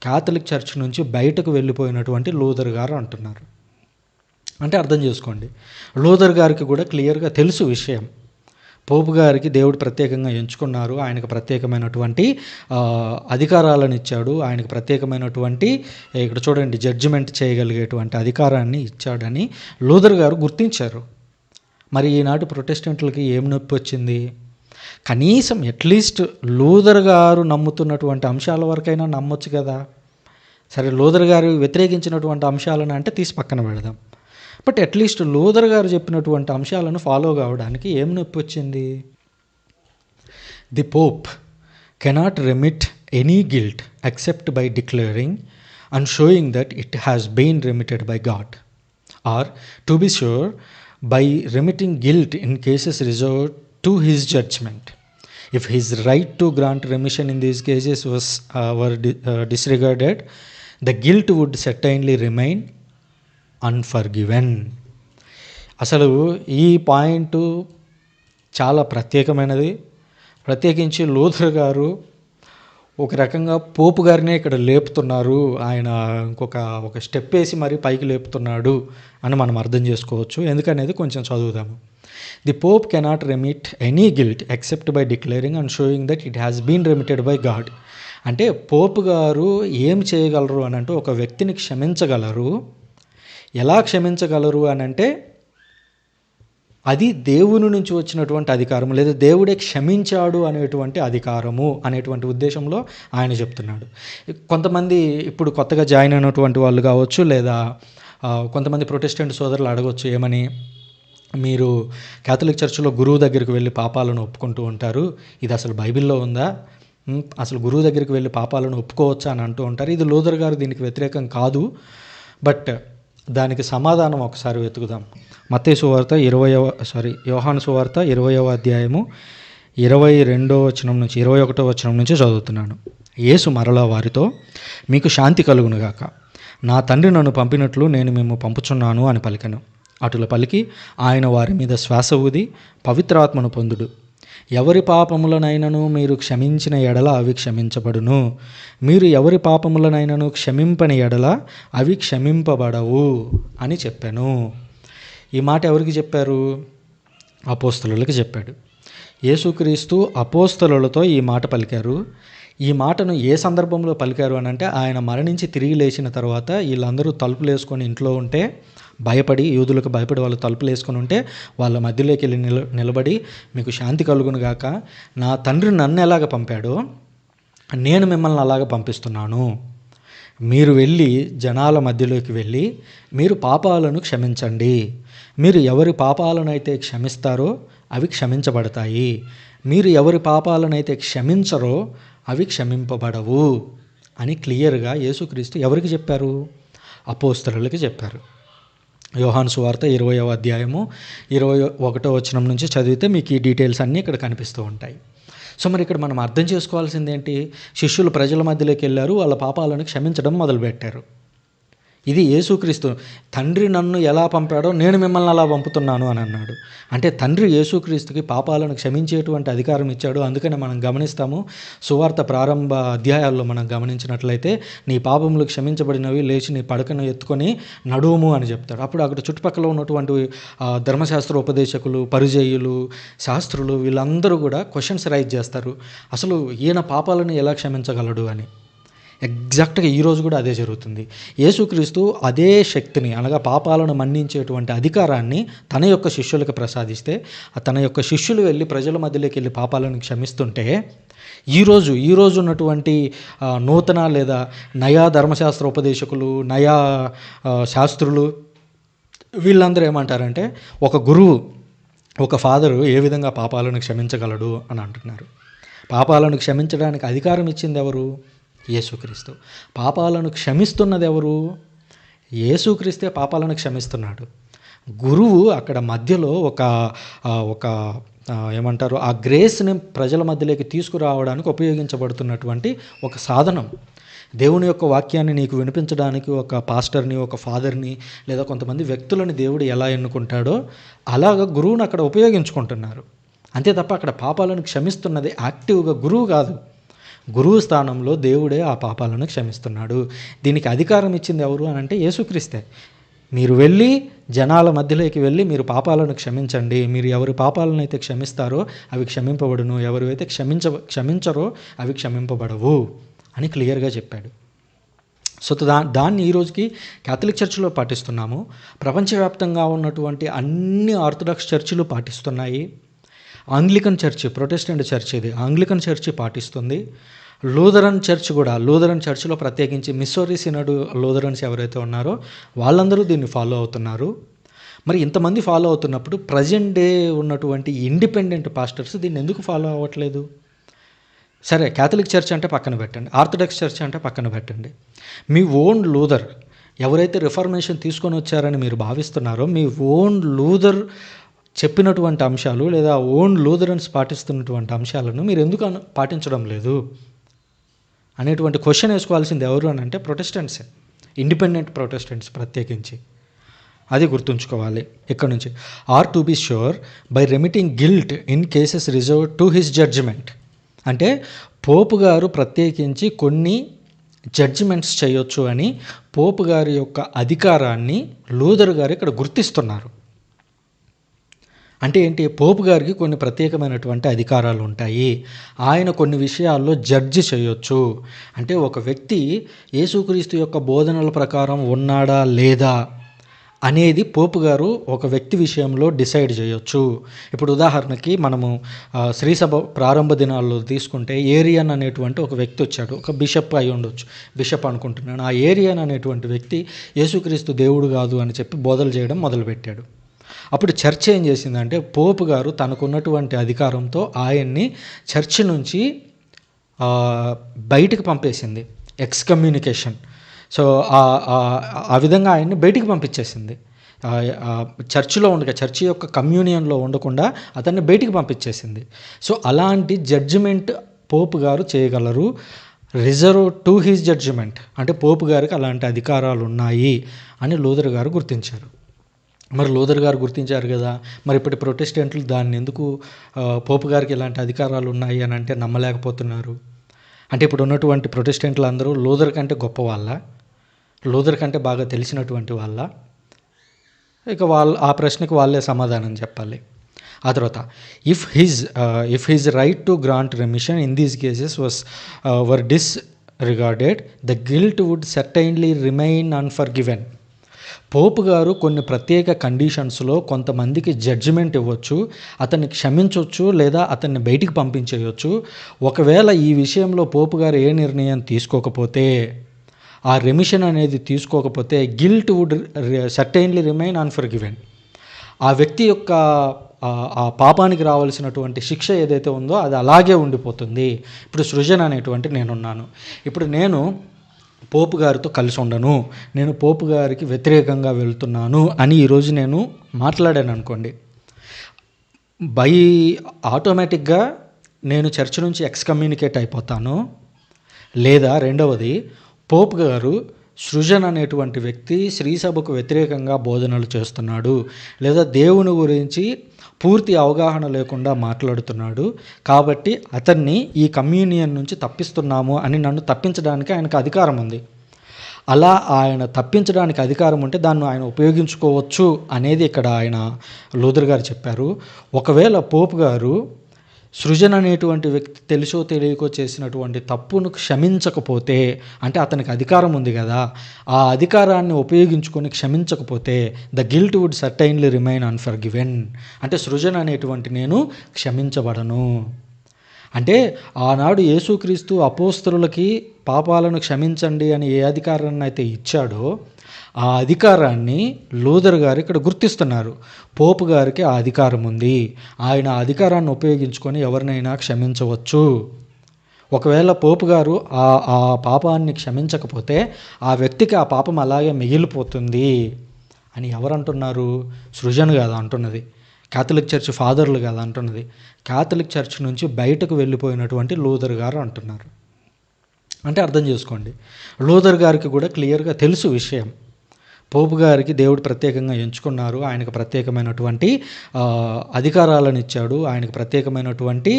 Catholic church నుంచి బయటకు వెళ్ళిపోయినటువంటి Luther గారు అంటున్నారు. అంటే అర్థం చేసుకోండి, లూథర్ గారికి కూడా క్లియర్గా తెలుసు విషయం. పోపు గారికి దేవుడు ప్రత్యేకంగా ఎంచుకున్నారు, ఆయనకు ప్రత్యేకమైనటువంటి అధికారాలను ఇచ్చాడు, ఆయనకు ప్రత్యేకమైనటువంటి ఇక్కడ చూడండి జడ్జిమెంట్ చేయగలిగేటువంటి అధికారాన్ని ఇచ్చాడని లూథర్ గారు గుర్తించారు. మరి ఈనాటి ప్రొటెస్టెంట్లకి ఏం నొప్పి వచ్చింది? కనీసం అట్లీస్ట్ లూథర్ గారు నమ్ముతున్నటువంటి అంశాల వరకైనా నమ్మొచ్చు కదా. సరే, లూథర్ గారు వ్యతిరేకించినటువంటి అంశాలను అంటే తీసి పక్కన పెడదాం. బట్ అట్లీస్ట్ లూథర్ గారు చెప్పినటువంటి అంశాలను ఫాలో కావడానికి ఏం నొప్పి వచ్చింది? The pope cannot remit any guilt except by declaring and showing that it has been remitted by God, or to be sure by remitting guilt in cases reserved to his judgment. If his right to grant remission in these cases were disregarded, the guilt would certainly remain unforgiven. అసలు ఈ point చాలా ప్రత్యేకమైనది. ప్రత్యేకించి Luther గారు ఒక రకంగా పోపు గారినే ఇక్కడ లేపుతున్నారు, ఆయన ఒక స్టెప్ వేసి మరీ పైకి లేపుతున్నాడు అని మనం అర్థం చేసుకోవచ్చు. ఎందుకనేది కొంచెం చదువుదాము. The Pope cannot remit any guilt except by declaring and showing that it has been remitted by God. అంటే పోపు గారు ఏం చేయగలరు అని అంటే ఒక వ్యక్తిని క్షమించగలరు. ఎలా క్షమించగలరు అని అంటే అది దేవుని నుంచి వచ్చినటువంటి అధికారము, లేదా దేవుడే క్షమించాడు అనేటువంటి అధికారము అనేటువంటి ఉద్దేశంలో ఆయన చెప్తున్నాడు. కొంతమంది ఇప్పుడు కొత్తగా జాయిన్ అయినటువంటి వాళ్ళు కావచ్చు, లేదా కొంతమంది ప్రొటెస్టెంట్ సోదరులు అడగవచ్చు, ఏమని, మీరు క్యాథలిక్ చర్చిలో గురువు దగ్గరికి వెళ్ళి పాపాలను ఒప్పుకుంటూ ఉంటారు, ఇది అసలు బైబిల్లో ఉందా, అసలు గురువు దగ్గరికి వెళ్ళి పాపాలను ఒప్పుకోవచ్చా అని అంటూ ఉంటారు. ఇది లూథర్ గారు దీనికి వ్యతిరేకం కాదు. బట్ దానికి సమాధానం ఒకసారి వెతుకుదాం. మత్తయి సువార్త యోహాను సువార్త 20వ అధ్యాయము 22వ వచనం నుంచి 21వ వచనం నుంచి చదువుతున్నాను. యేసు మరలా వారితో, మీకు శాంతి కలుగునుగాక, నా తండ్రి నన్ను పంపినట్లు నేను మేము పంపుచున్నాను అని పలికెను. అటుల పలికి ఆయన వారి మీద శ్వాస ఊది పవిత్రాత్మను పొందుడు. ఎవరి పాపములనైనను మీరు క్షమించిన ఎడల అవి క్షమించబడును, మీరు ఎవరి పాపములనైనను క్షమింపని ఎడల అవి క్షమింపబడవు అని చెప్పాను. ఈ మాట ఎవరికి చెప్పారు? అపోస్తలులకు చెప్పాడు. యేసుక్రీస్తు అపోస్తలులతో ఈ మాట పలికారు. ఈ మాటను ఏ సందర్భంలో పలికారు అని అంటే, ఆయన మరణించి తిరిగి లేచిన తర్వాత వీళ్ళందరూ తలుపులు వేసుకొని ఇంట్లో ఉంటే, భయపడి, యూదులకు భయపడి వాళ్ళు తలుపులు వేసుకొని ఉంటే వాళ్ళ మధ్యలోకి వెళ్ళి నిలబడి, మీకు శాంతి కలుగును గాక, నా తండ్రి నన్ను ఎలాగ పంపాడో నేను మిమ్మల్ని అలాగ పంపిస్తున్నాను. మీరు వెళ్ళి జనాల మధ్యలోకి వెళ్ళి మీరు పాపాలను క్షమించండి. మీరు ఎవరి పాపాలనైతే క్షమిస్తారో అవి క్షమించబడతాయి, మీరు ఎవరి పాపాలనైతే క్షమించరో అవి క్షమింపబడవు అని క్లియర్గా యేసుక్రీస్తు ఎవరికి చెప్పారు? అపోస్తలులకి చెప్పారు. యోహాను సువార్త 20వ అధ్యాయము 21వ వచనం నుంచి చదివితే మీకు ఈ డీటెయిల్స్ అన్నీ ఇక్కడ కనిపిస్తూ ఉంటాయి. సో మరి ఇక్కడ మనం అర్థం చేసుకోవాల్సింది ఏంటి? శిష్యులు ప్రజల మధ్యలోకి వెళ్ళారు, వాళ్ళ పాపాలను క్షమించడం మొదలుపెట్టారు. ఇది యేసుక్రీస్తు తండ్రి నన్ను ఎలా పంపాడో నేను మిమ్మల్ని అలా పంపుతున్నాను అని అన్నాడు. అంటే తండ్రి యేసుక్రీస్తుకి పాపాలను క్షమించేటువంటి అధికారం ఇచ్చాడు. అందుకనే మనం గమనిస్తాము, సువార్త ప్రారంభ అధ్యాయాల్లో మనం గమనించినట్లయితే, నీ పాపములు క్షమించబడినవి, లేచి నీ పడకను ఎత్తుకొని నడువుము అని చెప్తాడు. అప్పుడు అక్కడ చుట్టుపక్కల ఉన్నటువంటి ధర్మశాస్త్ర ఉపదేశకులు, పరిజయ్యులు, శాస్త్రులు వీళ్ళందరూ కూడా క్వశ్చన్స్ రైజ్ చేస్తారు, అసలు ఈయన పాపాలను ఎలా క్షమించగలడు అని. ఎగ్జాక్ట్గా ఈరోజు కూడా అదే జరుగుతుంది. యేసుక్రీస్తు అదే శక్తిని, అనగా పాపాలను మన్నించేటువంటి అధికారాన్ని తన యొక్క శిష్యులకు ప్రసాదిస్తే, తన యొక్క శిష్యులు వెళ్ళి ప్రజల మధ్యలోకి వెళ్ళి పాపాలను క్షమిస్తుంటే, ఈరోజు ఉన్నటువంటి నూతన లేదా నయా ధర్మశాస్త్ర ఉపదేశకులు, నయా శాస్త్రులు వీళ్ళందరూ ఏమంటారంటే, ఒక గురువు, ఒక ఫాదరు ఏ విధంగా పాపాలను క్షమించగలడు అని అంటున్నారు. పాపాలను క్షమించడానికి అధికారం ఇచ్చింది ఎవరు? యేసుక్రీస్తు. పాపాలను క్షమిస్తున్నది ఎవరు? యేసుక్రీస్తే పాపాలను క్షమిస్తున్నాడు. గురువు అక్కడ మధ్యలో ఒక ఏమంటారు, ఆ గ్రేస్ని ప్రజల మధ్యలోకి తీసుకురావడానికి ఉపయోగించబడుతున్నటువంటి ఒక సాధనం. దేవుని యొక్క వాక్యాన్ని నీకు వినిపించడానికి ఒక పాస్టర్ని, ఒక ఫాదర్ని, లేదా కొంతమంది వ్యక్తులని దేవుడు ఎలా ఎన్నుకుంటాడో అలాగ గురువుని అక్కడ ఉపయోగించుకుంటున్నారు. అంతే తప్ప అక్కడ పాపాలను క్షమిస్తున్నది యాక్టివ్గా గురువు కాదు. గురువు స్థానంలో దేవుడే ఆ పాపాలను క్షమిస్తున్నాడు. దీనికి అధికారం ఇచ్చింది ఎవరు అని అంటే యేసుక్రీస్తే. మీరు వెళ్ళి జనాల మధ్యలోకి వెళ్ళి మీరు పాపాలను క్షమించండి, మీరు ఎవరి పాపాలను అయితే క్షమిస్తారో అవి క్షమింపబడును, ఎవరైతే క్షమించరో అవి క్షమింపబడవు అని క్లియర్గా చెప్పాడు. సో దాన్ని ఈరోజుకి క్యాథలిక్ చర్చిలో పాటిస్తున్నాము. ప్రపంచవ్యాప్తంగా ఉన్నటువంటి అన్ని ఆర్థడాక్స్ చర్చిలు పాటిస్తున్నాయి. ఆంగ్లికన్ చర్చి, ప్రొటెస్టెంట్ చర్చ్ ఇది, ఆంగ్లికన్ చర్చి పాటిస్తుంది. లూథరన్ చర్చిలో ప్రత్యేకించి మిస్సోరీ సినడ్ లూథరన్స్ ఎవరైతే ఉన్నారో వాళ్ళందరూ దీన్ని ఫాలో అవుతున్నారు. మరి ఇంతమంది ఫాలో అవుతున్నప్పుడు ప్రజెంట్ డే ఉన్నటువంటి ఇండిపెండెంట్ పాస్టర్స్ దీన్ని ఎందుకు ఫాలో అవ్వట్లేదు? సరే, క్యాథలిక్ చర్చ్ అంటే పక్కన పెట్టండి, ఆర్థడాక్స్ చర్చ్ అంటే పక్కన పెట్టండి. మీ ఓన్ లూథర్ ఎవరైతే రిఫర్మేషన్ తీసుకొని వచ్చారని మీరు భావిస్తున్నారో, మీ ఓన్ లూథర్ చెప్పినటువంటి అంశాలు లేదా ఓన్ లూథరన్స్ పాటిస్తున్నటువంటి అంశాలను మీరు ఎందుకు పాటించడం లేదు అనేటువంటి క్వశ్చన్ వేసుకోవాల్సింది ఎవరు అని అంటే ప్రొటెస్టెంట్సే, ఇండిపెండెంట్ ప్రొటెస్టెంట్స్ ప్రత్యేకించి. అది గుర్తుంచుకోవాలి ఇక్కడ నుంచి. Or to be sure by remitting guilt in cases reserved to his judgment. అంటే పోపు గారు ప్రత్యేకించి కొన్ని జడ్జిమెంట్స్ చేయొచ్చు అని పోపు గారి యొక్క అధికారాన్ని లూథర్ గారు ఇక్కడ గుర్తిస్తున్నారు. అంటే ఏంటి? పోపు గారికి కొన్ని ప్రత్యేకమైనటువంటి అధికారాలు ఉంటాయి. ఆయన కొన్ని విషయాల్లో జడ్జి చేయొచ్చు. అంటే ఒక వ్యక్తి యేసుక్రీస్తు యొక్క బోధనల ప్రకారం ఉన్నాడా లేదా అనేది పోపు గారు ఒక వ్యక్తి విషయంలో డిసైడ్ చేయొచ్చు. ఇప్పుడు ఉదాహరణకి మనము శ్రీసభ ప్రారంభ దినాల్లో తీసుకుంటే ఏరియన్ అనేటువంటి ఒక వ్యక్తి వచ్చాడు, ఒక బిషప్ అయి ఉండొచ్చు, బిషప్ అనుకుంటున్నాను. ఆ ఏరియన్ అనేటువంటి వ్యక్తి యేసుక్రీస్తు దేవుడు కాదు అని చెప్పి బోధలు చేయడం మొదలుపెట్టాడు. అప్పుడు చర్చ్ ఏం చేసిందంటే పోపు గారు తనకున్నటువంటి అధికారంతో ఆయన్ని చర్చ్ నుంచి బయటికి పంపేసింది, ఎక్స్కమ్యూనికేషన్. సో ఆ విధంగా ఆయన్ని బయటికి పంపించేసింది. చర్చిలో చర్చి యొక్క కమ్యూనియన్లో ఉండకుండా అతన్ని బయటికి పంపించేసింది. సో అలాంటి జడ్జిమెంట్ పోపు గారు చేయగలరు, రిజర్వ్ టు హిస్ జడ్జిమెంట్. అంటే పోపు గారికి అలాంటి అధికారాలు ఉన్నాయి అని లూథర్ గారు గుర్తించారు. మరి లూథర్ గారు గుర్తించారు కదా, మరి ఇప్పటి ప్రొటెస్టెంట్లు దాన్ని ఎందుకు పోపు గారికి ఇలాంటి అధికారాలు ఉన్నాయి అని అంటే నమ్మలేకపోతున్నారు? అంటే ఇప్పుడు ఉన్నటువంటి ప్రొటెస్టెంట్లు అందరూ లూథర్ కంటే గొప్ప వాళ్ళ, లూథర్ కంటే బాగా తెలిసినటువంటి వాళ్ళ? ఇక ఆ ప్రశ్నకు వాళ్ళే సమాధానం చెప్పాలి. ఆ తర్వాత if his right to grant remission in these cases were disregarded the guilt would certainly remain unforgiven. Pope గారు కొన్ని ప్రత్యేక కండిషన్స్లో కొంతమందికి జడ్జిమెంట్ ఇవ్వచ్చు, అతన్ని క్షమించవచ్చు లేదా అతన్ని బయటికి పంపించేయచ్చు. ఒకవేళ ఈ విషయంలో పోపు గారు ఏ నిర్ణయం తీసుకోకపోతే, ఆ రెమిషన్ అనేది తీసుకోకపోతే guilt would certainly remain unforgiven. ఆ వ్యక్తి యొక్క ఆ పాపానికి రావాల్సినటువంటి శిక్ష ఏదైతే ఉందో అది అలాగే ఉండిపోతుంది. ఇప్పుడు సృజన అనేటువంటి నేనున్నాను, ఇప్పుడు నేను పోపు గారితో కలిసి ఉండను, నేను పోపు గారికి వ్యతిరేకంగా వెళ్తున్నాను అని ఈరోజు నేను మాట్లాడాను అనుకోండి, ఆటోమేటిక్గా నేను చర్చ్ నుంచి ఎక్స్కమ్యూనికేట్ అయిపోతాను. లేదా రెండవది, పోపు గారు సృజన్ అనేటువంటి వ్యక్తి శ్రీసభకు వ్యతిరేకంగా బోధనలు చేస్తున్నాడు, లేదా దేవుని గురించి పూర్తి అవగాహన లేకుండా మాట్లాడుతున్నాడు, కాబట్టి అతన్ని ఈ కమ్యూనియన్ నుంచి తప్పిస్తున్నాము అని నన్ను తప్పించడానికి ఆయనకు అధికారం ఉంది. అలా ఆయన తప్పించడానికి అధికారం ఉంటే దాన్ని ఆయన ఉపయోగించుకోవచ్చు అనేది ఇక్కడ ఆయన లూథర్ గారు చెప్పారు. ఒకవేళ పోపు గారు సృజన్ అనేటువంటి వ్యక్తి తెలుసో తెలియకో చేసినటువంటి తప్పును క్షమించకపోతే, అంటే అతనికి అధికారం ఉంది కదా, ఆ అధికారాన్ని ఉపయోగించుకొని క్షమించకపోతే the guilt would certainly remain unforgiven. అంటే సృజన్ అనేటువంటి నేను క్షమించబడను. అంటే ఆనాడు యేసుక్రీస్తు అపోస్తలులకి పాపాలను క్షమించండి అని ఏ అధికారాన్ని అయితే ఇచ్చాడో ఆ అధికారాన్ని లూథర్ గారు ఇక్కడ గుర్తిస్తున్నారు. పోపు గారికి ఆ అధికారం ఉంది, ఆయన ఆ అధికారాన్ని ఉపయోగించుకొని ఎవరినైనా క్షమించవచ్చు. ఒకవేళ పోపు గారు ఆ పాపాన్ని క్షమించకపోతే ఆ వ్యక్తికి ఆ పాపం అలాగే మిగిలిపోతుంది అని ఎవరు అంటున్నారు? సృజన్ కాదు అంటున్నది, క్యాథలిక్ చర్చ్ ఫాదర్లు కాదు అంటున్నది, క్యాథలిక్ చర్చ్ నుంచి బయటకు వెళ్ళిపోయినటువంటి లూథర్ గారు అంటున్నారు. అంటే అర్థం చేసుకోండి, లూథర్ గారికి కూడా క్లియర్గా తెలుసు విషయం, పోపు గారికి దేవుడు ప్రత్యేకంగా ఎంచుకున్నారు, ఆయనకు ప్రత్యేకమైనటువంటి అధికారాలను ఇచ్చాడు, ఆయనకు ప్రత్యేకమైనటువంటి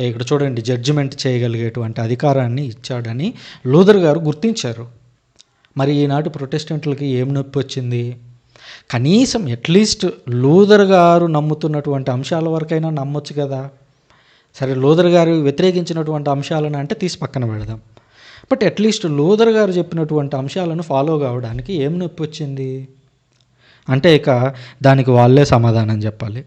ఇక్కడ చూడండి జడ్జిమెంట్ చేయగలిగేటువంటి అధికారాన్ని ఇచ్చాడని లూథర్ గారు గుర్తించారు. మరి ఈనాటి ప్రొటెస్టెంట్లకి ఏం నొప్పి వచ్చింది? కనీసం అట్లీస్ట్ లూథర్ గారు నమ్ముతున్నటువంటి అంశాల వరకైనా నమ్మొచ్చు కదా. సరే, లూథర్ గారు వ్యతిరేకించినటువంటి అంశాలను అంటే తీసి పక్కన పెడదాం. బట్ అట్లీస్ట్ లూథర్ గారు చెప్పినటువంటి అంశాలను ఫాలో కావడానికి ఏం నొప్పి వచ్చింది అంటే ఇక దానికి వాళ్ళే సమాధానం చెప్పాలి.